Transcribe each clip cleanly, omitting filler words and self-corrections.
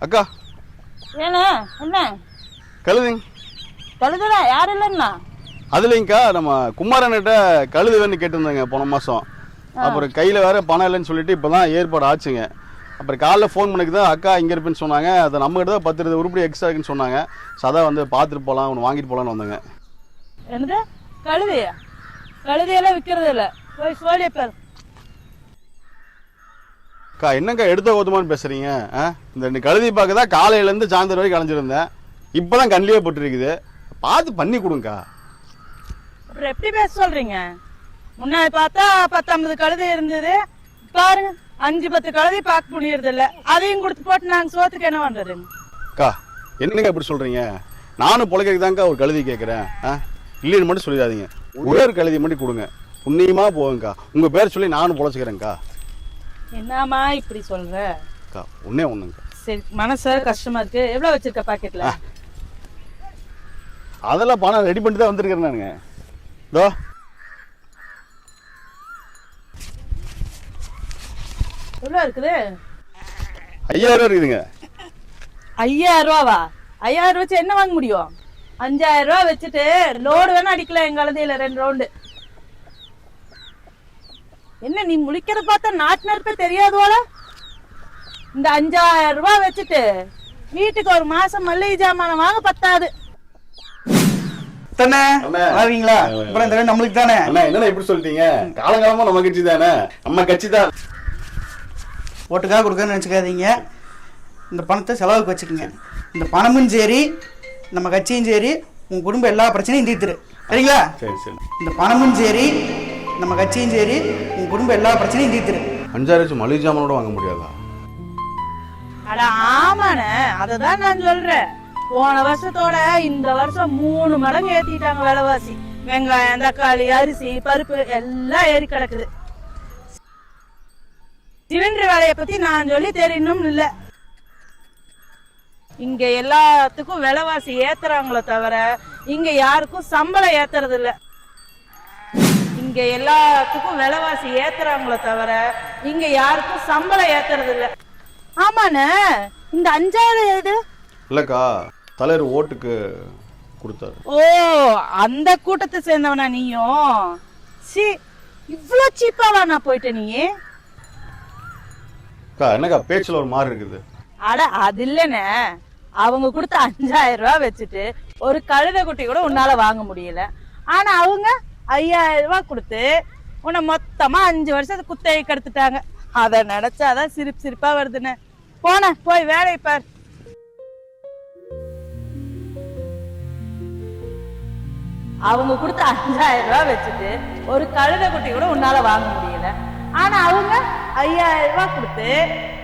அக்கா ஏண்ணே என்ன கழுதுங்க. கழுதுடா யாரும் இல்லைன்னா அதுலங்கக்கா நம்ம குமாரன்கிட்ட கழுது வேணும்னு கேட்டிருந்தாங்க போன மாதம். அப்புறம் கையில் வேற பணம் இல்லைன்னு சொல்லிட்டு இப்போ தான் ஏற்பாடு ஆச்சுங்க. அப்புறம் காலைல ஃபோன் பண்ணிக்கு தான் அக்கா இங்கே இருப்பேன்னு சொன்னாங்க. அது நம்மகிட்ட தான் 10 உருப்படி எக்ஸ்ட்ரா இருக்குன்னு சொன்னாங்க. சதா வந்து பார்த்துட்டு போகலாம், ஒன்று வாங்கிட்டு போகலான்னு வந்தேங்க. என்னது கழுதையா? கழுதையெல்லாம் விற்கிறது இல்லை, போய் சோழியை பேர். அக்கா என்னக்கா எடுத்த ஓதுமான்னு பேசுறீங்க? இந்த 2 கழுதி பார்க்க தான் காலையிலேருந்து சாயந்தரம் வரைக்கும் அலைஞ்சிருந்தேன். இப்போ தான் கண்ணிலே போட்டுருக்குது. பார்த்து பண்ணி கொடுங்கக்கா. அப்புறம் எப்படி பேச சொல்றீங்க? முன்னாடி பார்த்தா 10-50 கழுதை இருந்தது, பாருங்க 5-10 கழுதை பார்க்க முடியறது இல்ல. அதையும் கொடுத்து போட்டு நாங்க சோத்துக்கு என்ன பண்றதுங்க? அக்கா என்னங்க இப்படி சொல்றீங்க? நானும் பொழைக்கிறதுக்கு தான்க்கா ஒரு கழுதி கேட்குறேன். இல்லைன்னு மட்டும் சொல்லிடாதீங்க. ஒரே ஒரு கழுதி மட்டும் கொடுங்க, புண்ணியமா போகுங்கக்கா. உங்க பேர் சொல்லி நானும் பொழைச்சிக்கிறேன்க்கா. என்னம்மா இப்படி சொல்ற? அக்கா ஒன்னே ஒண்ணுங்கக்கா. சரி, மனசு கஷ்டமா இருக்கு. எவ்வளவு வச்சிருக்க பாக்கெட்ல? அதெல்லாம் பணம் ரெடி பண்ணிட்டு தான் வந்திருக்கிறேன் நானுங்க. இதோ எவ்வளவு இருக்குது? 5000 இருக்குதுங்க. 5000 ரூபாவா? 5000 வச்சு என்ன வாங்க முடியும்? 5000 ரூபா வச்சுட்டு லோடு வேணா அடிக்கலாம் எங்க கழுதையில 2 ரவுண்டு. என்ன நீ முழிக்கிறத பார்த்தா நாட்டு நெருப்பே தெரியாதோல? இந்த 5000 ரூபாய் வச்சுட்டு வீட்டுக்கு ஒரு மாசம் மல்லிகை ஜாமான் வாங்க பத்தாது. தானே வாவீங்களா? அப்புறம் இந்த நம்மளுக்கு தானே. அண்ணா என்னண்ணா இப்படி சொல்லிட்டீங்க? காலங்காலமா நம்ம கட்சி தானே, நம்ம கட்சி தான். ஓட்டுக்காக கொடுக்கணும்னு நினச்சிக்காதீங்க. இந்த பணத்தை செலவுக்கு வச்சுக்கோங்க. இந்த பணமும் சரி, நம்ம கட்சியும் சரி, உங்கள் குடும்ப எல்லா பிரச்சனையும் தீர்த்துரு. சரிங்களா? சரி சரி. இந்த பணமும் சரி, நம்ம கட்சியும் சரி, உங்கள் குடும்ப எல்லா பிரச்சனையும் தீர்த்துரு. 5000 வச்சு மளிகை ஜாமானோட வாங்க முடியாதா? அட ஆமாண்ணே, அததான் நான் சொல்றேன். போன வருஷத்தோட இந்த வருஷம் 3 மடங்கு ஏத்திட்டாங்க விலைவாசி. வெங்காயம், தக்காளி, அரிசி, பருப்பு எல்லாம் ஏறி கிடக்குது. சிலிண்டர் வேலையை பத்தி நான் சொல்லி தெரியணும் இல்ல. இங்க எல்லாத்துக்கும் விலைவாசி ஏத்துறாங்களோ தவிர இங்க யாருக்கும் சம்பளம் ஏத்துறது இல்ல. இங்க எல்லாத்துக்கும் விலைவாசி ஏத்துறாங்களோ தவிர இங்க யாருக்கும் சம்பளம் ஏத்துறது இல்ல. ஆமாண்ணே, இந்த 5000 எது? இல்லக்கா, தலைவர் ஓட்டுக்கு கொடுத்தாரு. ஓ, அந்த கூட்டத்தை சேர்ந்தவனா நீயும்? சி, இவ்ளோ சீப்பாவா நான் போயிட்ட நீ? அக்கா என்னக்கா பேச்சுல ஒரு மாதிரி இருக்குது? அட அது இல்லனே, அவங்க கொடுத்த 5000 ரூபாய் வச்சுட்டு ஒரு கழுதை குட்டி கூட உன்னால வாங்க முடியல. ஆனா அவங்க 5000 ரூபாய் கொடுத்து உன்னை மொத்தமா 5 வருஷத்துக்கு குத்தகை கெடுத்துட்டாங்க. அத நினைச்சாதான் சிரிப்பு சிரிப்பா வருதுன்னு. போய் வேலையை பார். அவங்க கொடுத்த 5000 ரூபாய் வச்சுட்டு ஒரு கழுதை குட்டி கூட உன்னால வாங்க முடியல. ஆனா அவங்க 5000 ரூபாய் கொடுத்து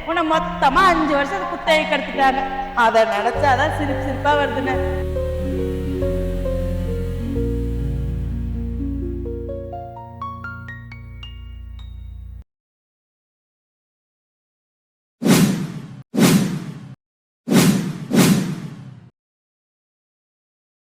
உன்னை மொத்தமா 5 வருஷத்துக்கு குத்தகை கெடுத்துட்டாங்க. அத நினைச்சாதான் சிரிப்பு சிரிப்பா வருதுன்னு.